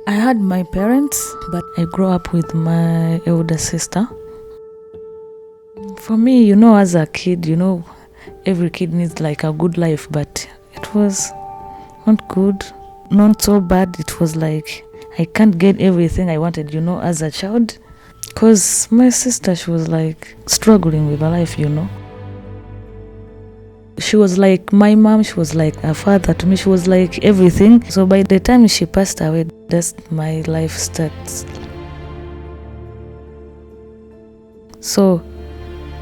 I had my parents, but I grew up with my elder sister. For me, as a kid, every kid needs like a good life, but it was not good, not so bad. It was like I can't get everything I wanted, as a child. Because my sister, she was like struggling with her life, She was like my mom, she was like a father to me, she was like everything. So by the time she passed away, that's my life starts. So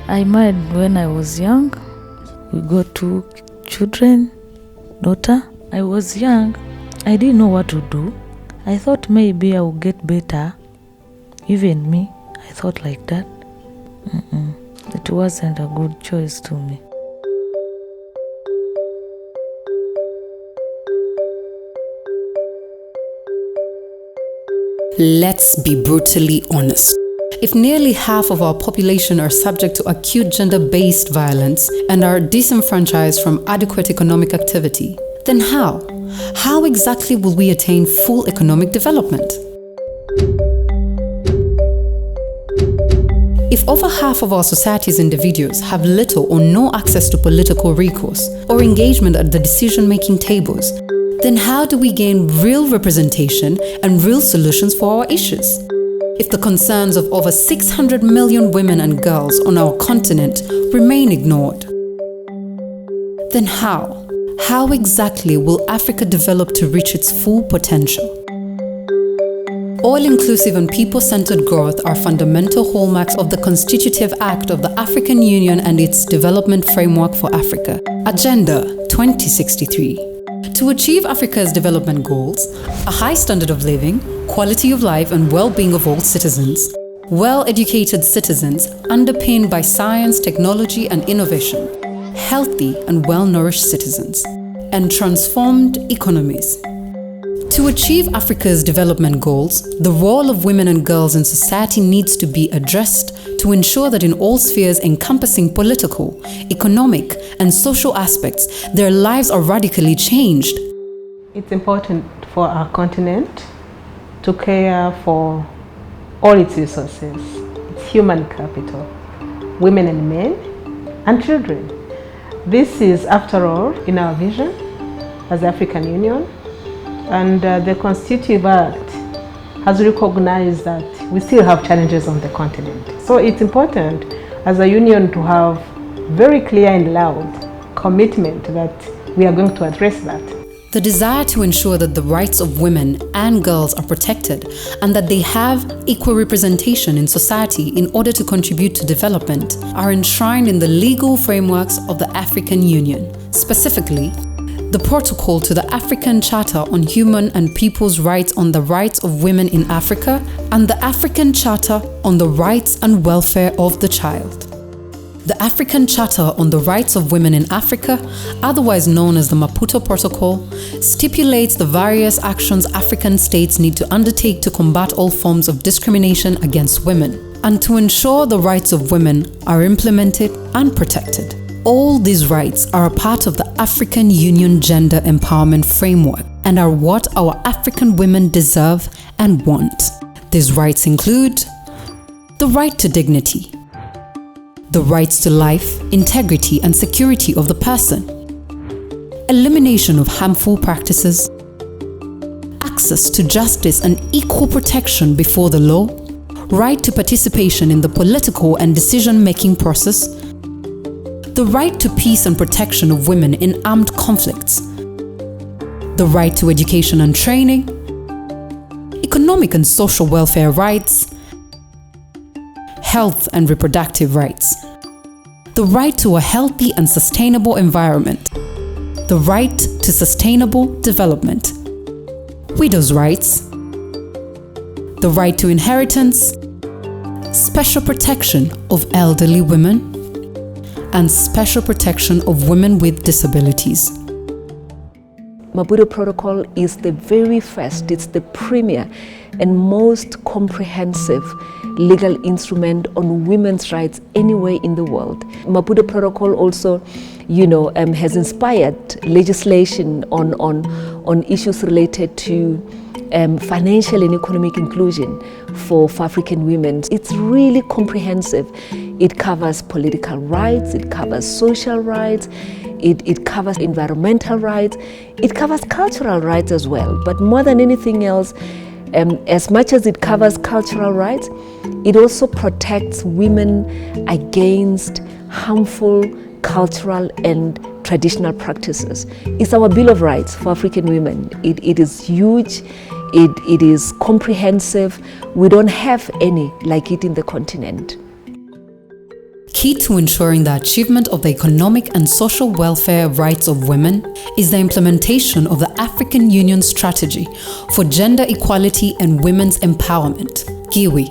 I married when I was young. We got 2 children, daughter. I was young. I didn't know what to do. I thought maybe I would get better. Even me, I thought like that. It wasn't a good choice to me. Let's be brutally honest. If nearly half of our population are subject to acute gender-based violence and are disenfranchised from adequate economic activity, then how exactly will we attain full economic development? If over half of our society's individuals have little or no access to political recourse or engagement at the decision-making tables, then how do we gain real representation and real solutions for our issues? If the concerns of over 600 million women and girls on our continent remain ignored, then how exactly will Africa develop to reach its full potential? All-inclusive and people-centered growth are fundamental hallmarks of the Constitutive Act of the African Union and its Development Framework for Africa, Agenda 2063. To achieve Africa's development goals, a high standard of living, quality of life and well-being of all citizens, well-educated citizens underpinned by science, technology and innovation, healthy and well-nourished citizens, and transformed economies. To achieve Africa's development goals, the role of women and girls in society needs to be addressed to ensure that in all spheres encompassing political, economic, and social aspects, their lives are radically changed. It's important for our continent to care for all its resources, its human capital, women and men, and children. This is, after all, in our vision as the African Union. And the Constitutive Act has recognized that we still have challenges on the continent. So it's important as a union to have very clear and loud commitment that we are going to address that. The desire to ensure that the rights of women and girls are protected and that they have equal representation in society in order to contribute to development are enshrined in the legal frameworks of the African Union, specifically the Protocol to the African Charter on Human and People's Rights on the Rights of Women in Africa and the African Charter on the Rights and Welfare of the Child. The African Charter on the Rights of Women in Africa, otherwise known as the Maputo Protocol, stipulates the various actions African states need to undertake to combat all forms of discrimination against women and to ensure the rights of women are implemented and protected. All these rights are a part of the African Union Gender Empowerment Framework and are what our African women deserve and want. These rights include the right to dignity, the rights to life, integrity and security of the person, elimination of harmful practices, access to justice and equal protection before the law, right to participation in the political and decision-making process, the right to peace and protection of women in armed conflicts, the right to education and training, economic and social welfare rights, health and reproductive rights, the right to a healthy and sustainable environment, the right to sustainable development, widows' rights, the right to inheritance, special protection of elderly women, and special protection of women with disabilities. Maputo Protocol is the very first, it's the premier and most comprehensive legal instrument on women's rights anywhere in the world. Maputo Protocol also, has inspired legislation on issues related to financial and economic inclusion for African women. It's really comprehensive. It covers political rights, it covers social rights, it covers environmental rights, it covers cultural rights as well. But more than anything else, as much as it covers cultural rights, it also protects women against harmful cultural and traditional practices. It's our Bill of Rights for African women. It is huge, it is comprehensive. We don't have any like it in the continent. Key to ensuring the achievement of the economic and social welfare rights of women is the implementation of the African Union Strategy for Gender Equality and Women's Empowerment, GEWE.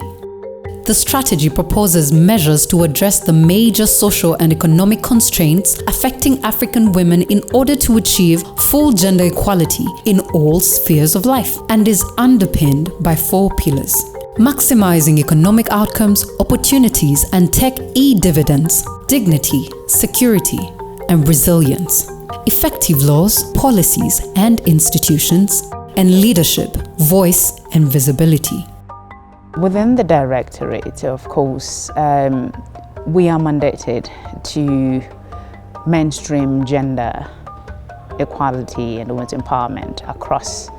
The strategy proposes measures to address the major social and economic constraints affecting African women in order to achieve full gender equality in all spheres of life, and is underpinned by 4 pillars: maximizing economic outcomes, opportunities and tech e-dividends, dignity, security and resilience, effective laws, policies and institutions, and leadership, voice and visibility. Within the Directorate, of course, we are mandated to mainstream gender equality and women's empowerment across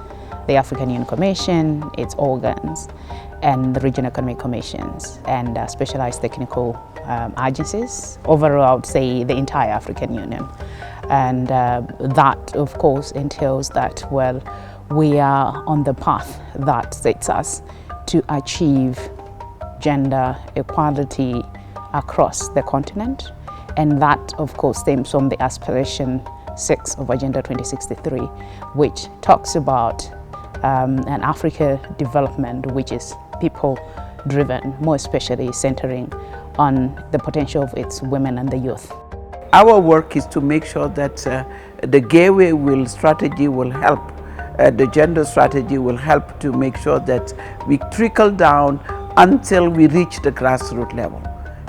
the African Union Commission, its organs, and the Regional Economic Commissions and specialized technical agencies, overall, I would say the entire African Union. And that, of course, entails that, well, we are on the path that sets us to achieve gender equality across the continent. And that, of course, stems from the Aspiration 6 of Agenda 2063, which talks about an Africa development which is people-driven, more especially centering on the potential of its women and the youth. Our work is to make sure that the GEWE strategy will help. The gender strategy will help to make sure that we trickle down until we reach the grassroots level,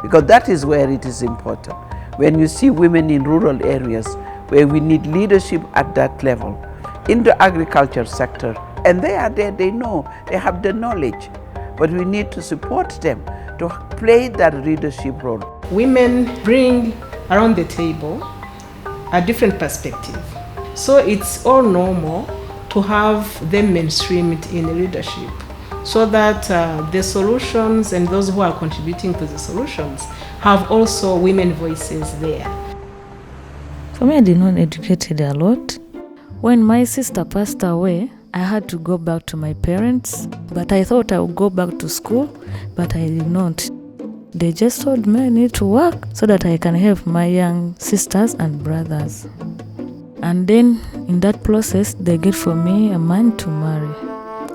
because that is where it is important. When you see women in rural areas where we need leadership at that level, in the agriculture sector, and they are there, they know, they have the knowledge, but we need to support them to play that leadership role. Women bring around the table a different perspective, so it's all normal to have them mainstreamed in leadership, so that the solutions and those who are contributing to the solutions have also women voices there. For me, I did not educate a lot. When my sister passed away, I had to go back to my parents, but I thought I would go back to school, but I did not. They just told me I need to work so that I can help my young sisters and brothers. And then in that process, they get for me a man to marry.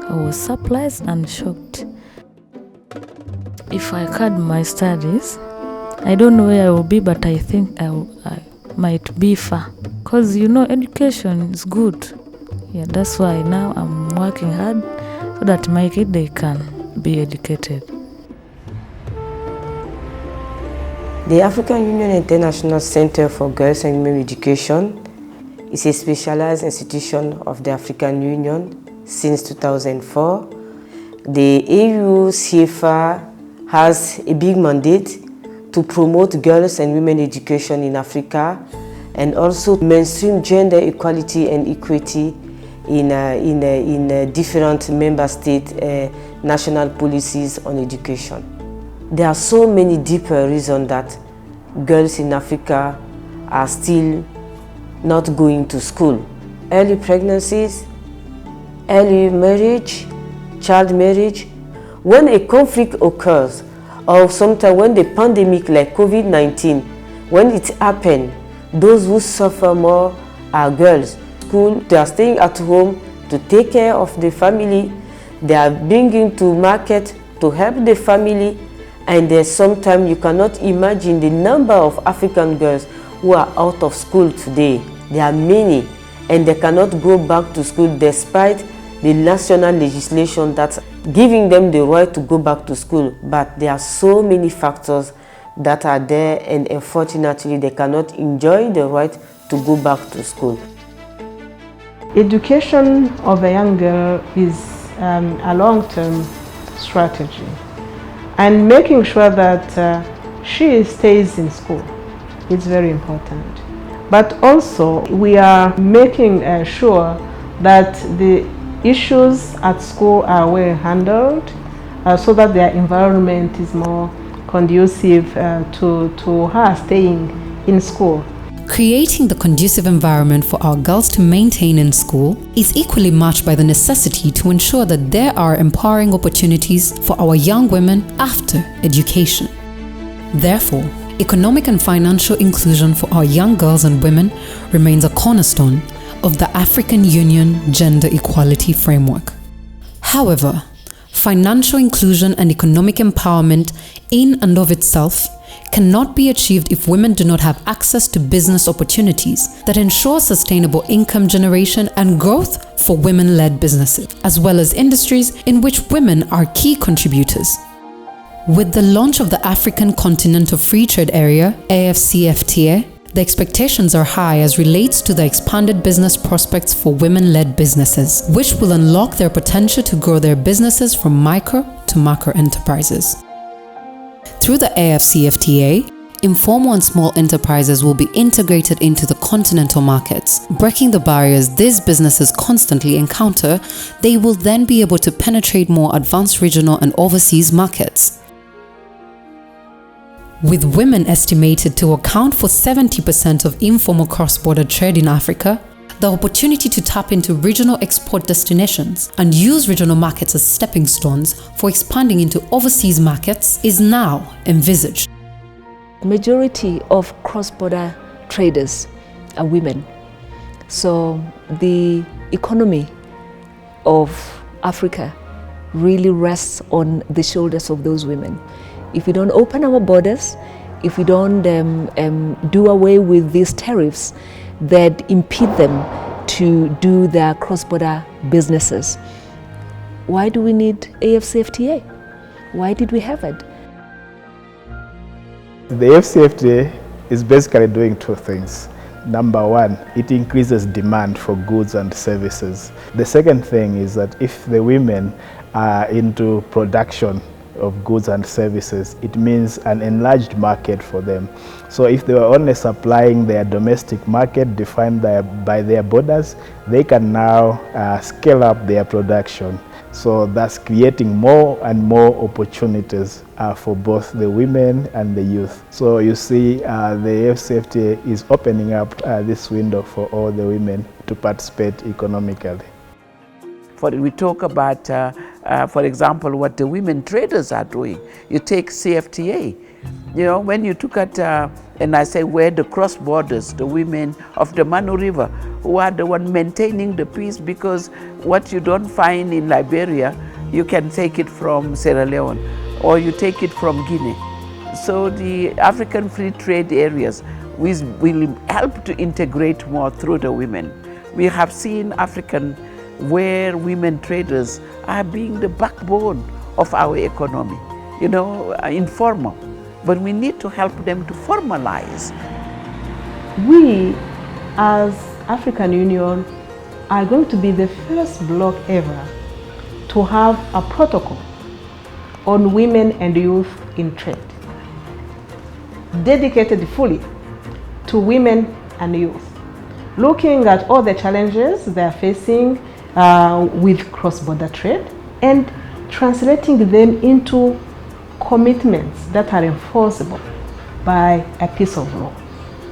I was surprised and shocked. If I cut my studies, I don't know where I will be, but I think I might be far. Because education is good. Yeah, that's why now I'm working hard so that my kids, they can be educated. The African Union International Center for Girls and Women Education is a specialized institution of the African Union since 2004. The AU CFA has a big mandate to promote girls and women education in Africa and also mainstream gender equality and equity in different member state national policies on education. There are so many deeper reasons that girls in Africa are still not going to school. Early pregnancies, early marriage, child marriage. When a conflict occurs, or sometimes when the pandemic like COVID-19, when it happens, those who suffer more are girls. School, they are staying at home to take care of the family. They are bringing to market to help the family. And sometimes you cannot imagine the number of African girls who are out of school today. There are many, and they cannot go back to school despite the national legislation that's giving them the right to go back to school. But there are so many factors that are there, and unfortunately they cannot enjoy the right to go back to school. Education of a young girl is a long-term strategy and making sure that she stays in school. It's very important. But also we are making sure that the issues at school are well handled so that their environment is more conducive to her staying in school. Creating the conducive environment for our girls to maintain in school is equally matched by the necessity to ensure that there are empowering opportunities for our young women after education. Therefore, economic and financial inclusion for our young girls and women remains a cornerstone of the African Union Gender Equality Framework. However, financial inclusion and economic empowerment in and of itself cannot be achieved if women do not have access to business opportunities that ensure sustainable income generation and growth for women-led businesses, as well as industries in which women are key contributors. With the launch of the African Continental Free Trade Area, AFCFTA, the expectations are high as relates to the expanded business prospects for women-led businesses, which will unlock their potential to grow their businesses from micro to macro enterprises. Through the AFCFTA, informal and small enterprises will be integrated into the continental markets. Breaking the barriers these businesses constantly encounter, they will then be able to penetrate more advanced regional and overseas markets. With women estimated to account for 70% of informal cross-border trade in Africa, the opportunity to tap into regional export destinations and use regional markets as stepping stones for expanding into overseas markets is now envisaged. Majority of cross-border traders are women. So the economy of Africa really rests on the shoulders of those women. If we don't open our borders, if we don't do away with these tariffs that impede them to do their cross-border businesses, why do we need AFCFTA? Why did we have it? The AFCFTA is basically doing two things. Number one, it increases demand for goods and services. The second thing is that if the women are into production of goods and services, it means an enlarged market for them. So if they were only supplying their domestic market defined by their borders, they can now scale up their production. So that's creating more and more opportunities for both the women and the youth. So you see the AFCFTA is opening up this window for all the women to participate economically. We talk about, for example, what the women traders are doing. You take CFTA. You know, when you look at, and I say where the cross borders, the women of the Manu River, who are the one maintaining the peace, because what you don't find in Liberia, you can take it from Sierra Leone, or you take it from Guinea. So the African free trade areas will help to integrate more through the women. We have seen African where women traders are being the backbone of our economy, you know, informal. But we need to help them to formalize. We, as African Union, are going to be the first bloc ever to have a protocol on women and youth in trade, dedicated fully to women and youth, looking at all the challenges they are facing with cross-border trade and translating them into commitments that are enforceable by a piece of law.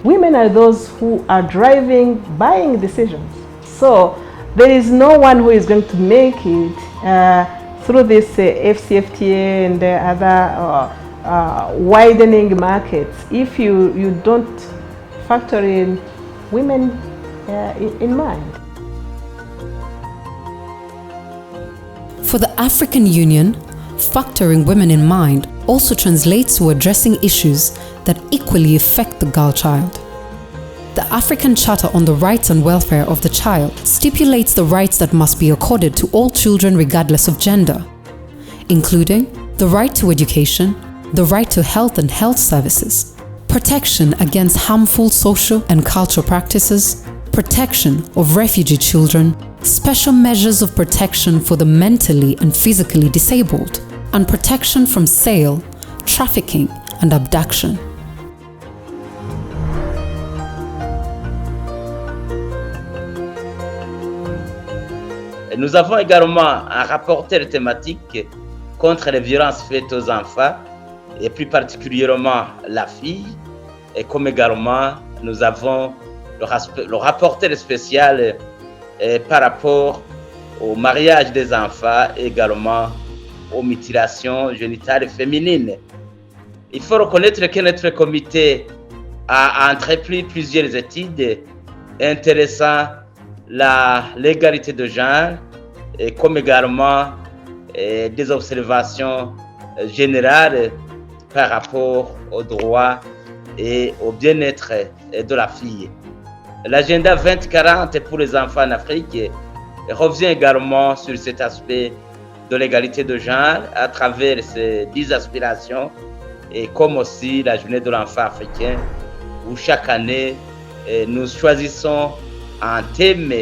Women are those who are driving buying decisions. So there is no one who is going to make it through this FCFTA and other widening markets if you don't factor in women in mind. For the African Union, factoring women in mind also translates to addressing issues that equally affect the girl child. The African Charter on the Rights and Welfare of the Child stipulates the rights that must be accorded to all children regardless of gender, including the right to education, the right to health and health services, protection against harmful social and cultural practices, protection of refugee children, special measures of protection for the mentally and physically disabled, and protection from sale, trafficking, and abduction. Nous avons également un rapporteur thématique contre les violences faites aux enfants, et plus particulièrement la fille, et comme également nous avons le rapporteur spécial par rapport au mariage des enfants et également aux mutilations génitales féminines. Il faut reconnaître que notre comité a entrepris plusieurs études intéressant la l'égalité de genre, et comme également des observations générales par rapport aux droits et au bien-être de la fille. L'agenda 2040 pour les enfants en Afrique revient également sur cet aspect de l'égalité de genre à travers ces 10 aspirations, et comme aussi la journée de l'enfant africain, où chaque année nous choisissons un thème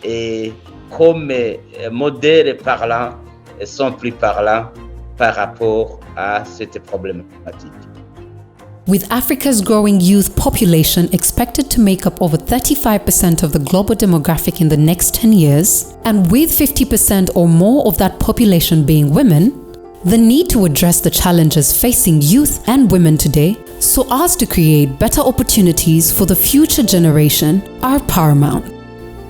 et comme modèle parlant sont plus parlants par rapport à cette problématique. With Africa's growing youth population expected to make up over 35% of the global demographic in the next 10 years, and with 50% or more of that population being women, the need to address the challenges facing youth and women today, so as to create better opportunities for the future generation, are paramount.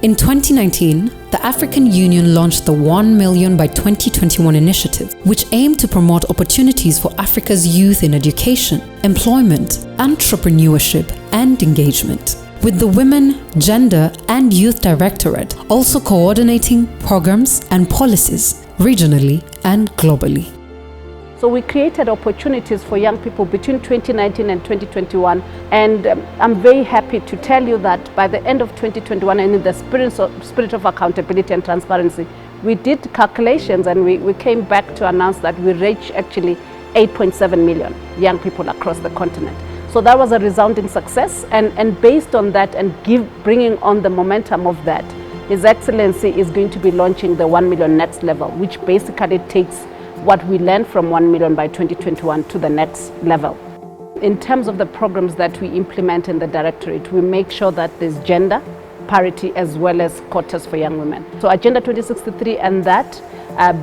In 2019, the African Union launched the 1 Million by 2021 initiative, which aimed to promote opportunities for Africa's youth in education, employment, entrepreneurship, and engagement, with the Women, Gender, and Youth Directorate also coordinating programs and policies regionally and globally. So we created opportunities for young people between 2019 and 2021, and I'm very happy to tell you that by the end of 2021, and in the spirit of accountability and transparency, we did calculations and we came back to announce that we reached actually 8.7 million young people across the continent. So that was a resounding success, and based on that and bringing on the momentum of that, His Excellency is going to be launching the 1 million next level, which basically takes what we learned from 1 million by 2021 to the next level. In terms of the programs that we implement in the Directorate, we make sure that there's gender parity as well as quotas for young women. So Agenda 2063 and that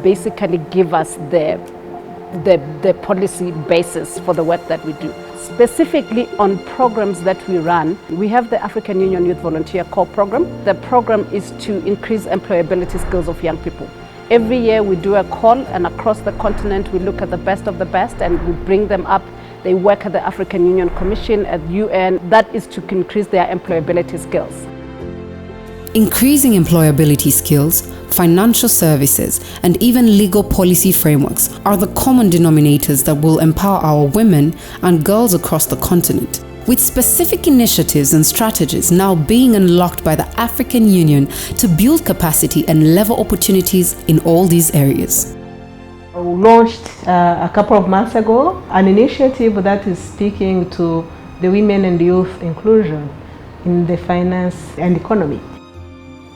basically give us the policy basis for the work that we do. Specifically on programs that we run, we have the African Union Youth Volunteer Corps program. The program is to increase employability skills of young people. Every year we do a call, and across the continent we look at the best of the best and we bring them up. They work at the African Union Commission, at UN. That is to increase their employability skills. Increasing employability skills, financial services, and even legal policy frameworks are the common denominators that will empower our women and girls across the continent, with specific initiatives and strategies now being unlocked by the African Union to build capacity and level opportunities in all these areas. We launched a couple of months ago an initiative that is speaking to the women and youth inclusion in the finance and economy.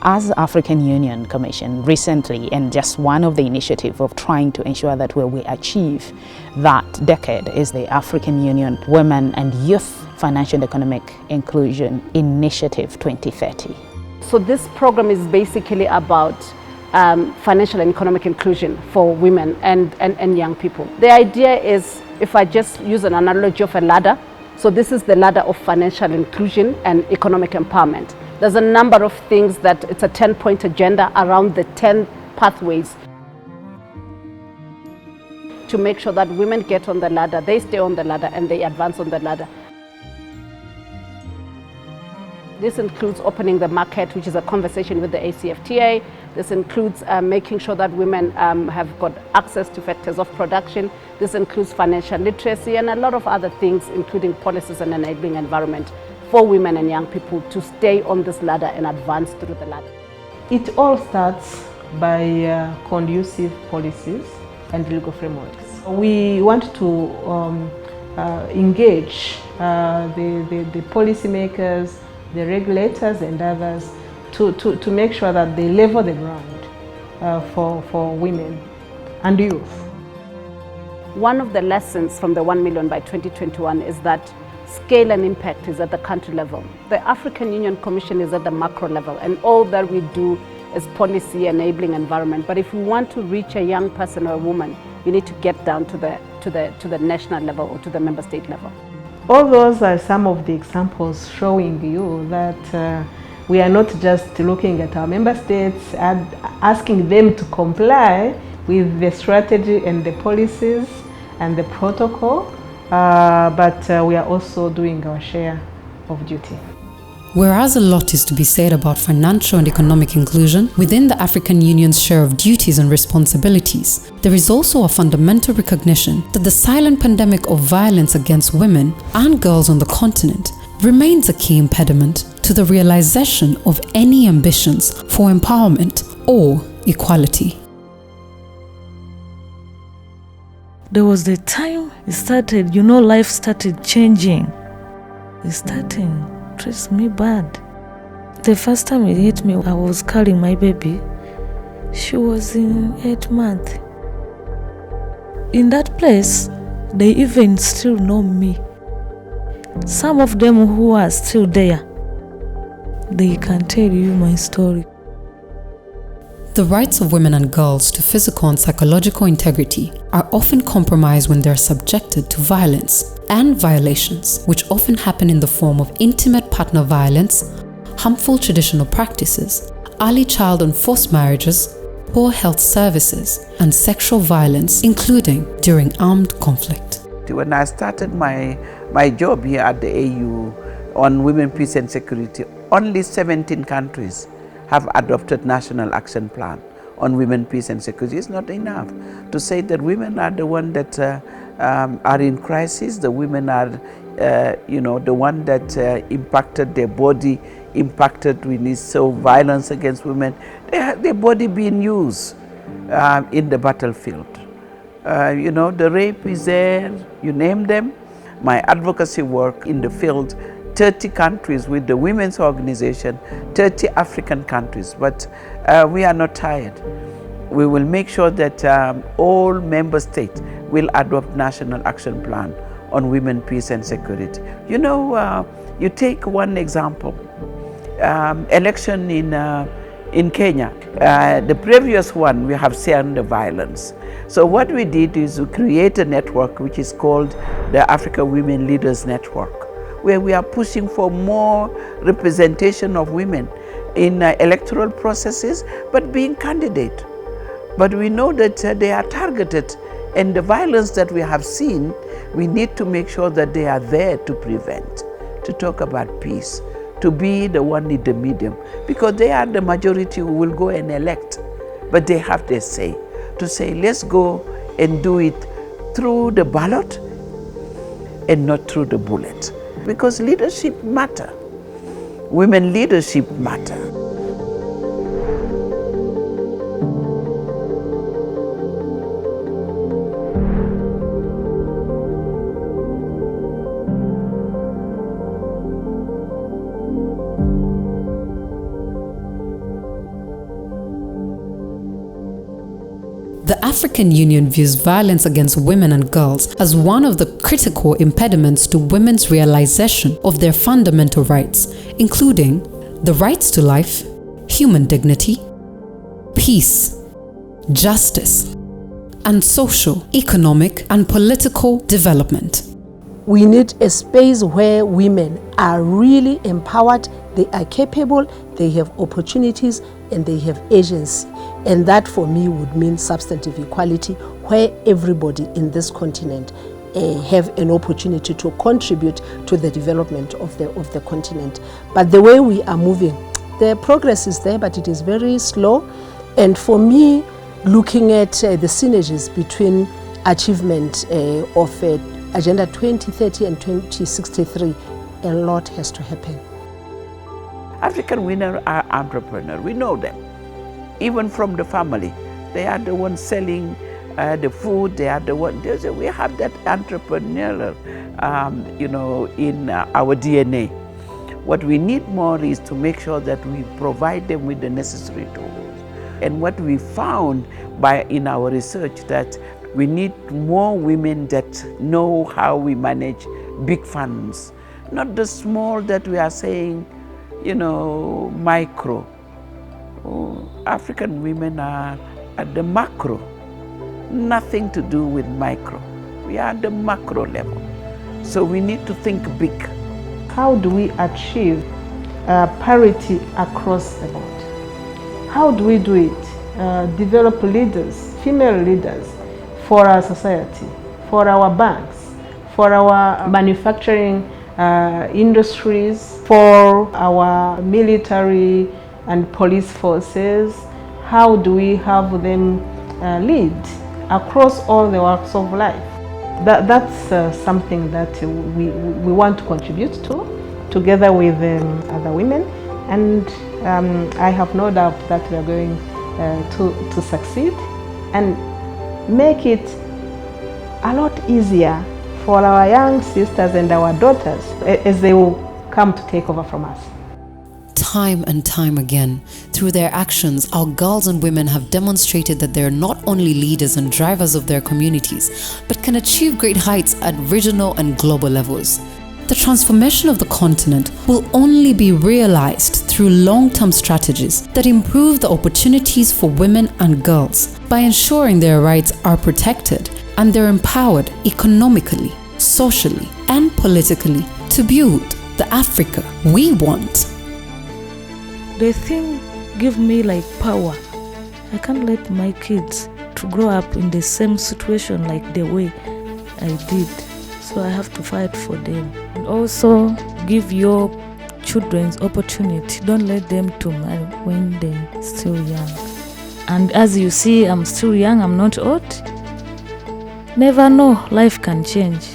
As the African Union Commission recently, and just one of the initiatives of trying to ensure that where we achieve that decade is the African Union Women and Youth Financial and Economic Inclusion Initiative 2030. So this program is basically about financial and economic inclusion for women and young people. The idea is, if I just use an analogy of a ladder, so this is the ladder of financial inclusion and economic empowerment. There's a number of things that it's a 10-point agenda around the 10 pathways to make sure that women get on the ladder, they stay on the ladder, and they advance on the ladder. This includes opening the market, which is a conversation with the ACFTA. This includes making sure that women have got access to factors of production. This includes financial literacy and a lot of other things, including policies and enabling environment for women and young people to stay on this ladder and advance through the ladder. It all starts by conducive policies and legal frameworks. We want to engage the policymakers, the regulators and others to make sure that they level the ground for women and youth. One of the lessons from the 1 million by 2021 is that scale and impact is at the country level. The African Union Commission is at the macro level, and all that we do is policy enabling environment. But if we want to reach a young person or a woman, you need to get down to the national level or to the member state level. All those are some of the examples showing you that we are not just looking at our member states and asking them to comply with the strategy and the policies and the protocol, but we are also doing our share of duty. Whereas a lot is to be said about financial and economic inclusion within the African Union's share of duties and responsibilities, there is also a fundamental recognition that the silent pandemic of violence against women and girls on the continent remains a key impediment to the realization of any ambitions for empowerment or equality. There was the time it started, life started changing. It started treats me bad. The first time it hit me, I was carrying my baby. She was in 8 months. In that place, they even still know me. Some of them who are still there, they can tell you my story. The rights of women and girls to physical and psychological integrity are often compromised when they are subjected to violence and violations, which often happen in the form of intimate partner violence, harmful traditional practices, early child and forced marriages, poor health services, and sexual violence, including during armed conflict. When I started my job here at the AU on women, peace and security, only 17 countries have adopted national action plan on women, peace and security. It's not enough to say that women are the one that are in crisis. The women are, the one that impacted their body, impacted when it's so violence against women. Their body being used in the battlefield. The rape is there, you name them. My advocacy work in the field, 30 countries with the women's organization, 30 African countries, but we are not tired. We will make sure that all member states will adopt national action plan on women, peace and security. You take one example, election in Kenya. The previous one, we have seen the violence. So what we did is we create a network which is called the Africa Women Leaders Network, where we are pushing for more representation of women in electoral processes, but being candidate. But we know that they are targeted, and the violence that we have seen, we need to make sure that they are there to prevent, to talk about peace, to be the one in the medium, because they are the majority who will go and elect, but they have their say, to say, let's go and do it through the ballot and not through the bullet. Because leadership matter. Women leadership matter. The African Union views violence against women and girls as one of the critical impediments to women's realization of their fundamental rights, including the rights to life, human dignity, peace, justice, and social, economic, and political development. We need a space where women are really empowered, they are capable, they have opportunities, and they have agency. And that for me would mean substantive equality, where everybody in this continent have an opportunity to contribute to the development of the continent. But the way we are moving, the progress is there, but it is very slow. And for me, looking at the synergies between achievement of Agenda 2030 and 2063, a lot has to happen. African women are entrepreneurs, we know them. Even from the family, they are the ones selling the food, they are the ones, we have that entrepreneurial, in our DNA. What we need more is to make sure that we provide them with the necessary tools. And what we found in our research that we need more women that know how we manage big funds, not the small that we are saying, micro. African women are at the macro, nothing to do with micro. We are at the macro level. So we need to think big. How do we achieve parity across the board? How do we do it? Develop leaders, female leaders, for our society, for our banks, for our manufacturing industries, for our military and police forces. How do we have them lead across all the walks of life? That's something that we want to contribute to, together with other women, and I have no doubt that we are going to succeed and make it a lot easier for our young sisters and our daughters as they will come to take over from us. Time and time again, through their actions, our girls and women have demonstrated that they are not only leaders and drivers of their communities, but can achieve great heights at regional and global levels. The transformation of the continent will only be realized through long-term strategies that improve the opportunities for women and girls by ensuring their rights are protected and they're empowered economically, socially, and politically to build the Africa we want. The thing give me like power. I can't let my kids to grow up in the same situation like the way I did. So I have to fight for them. And also give your children opportunity. Don't let them to marry when they're still young. And as you see, I'm still young, I'm not old. Never know, life can change.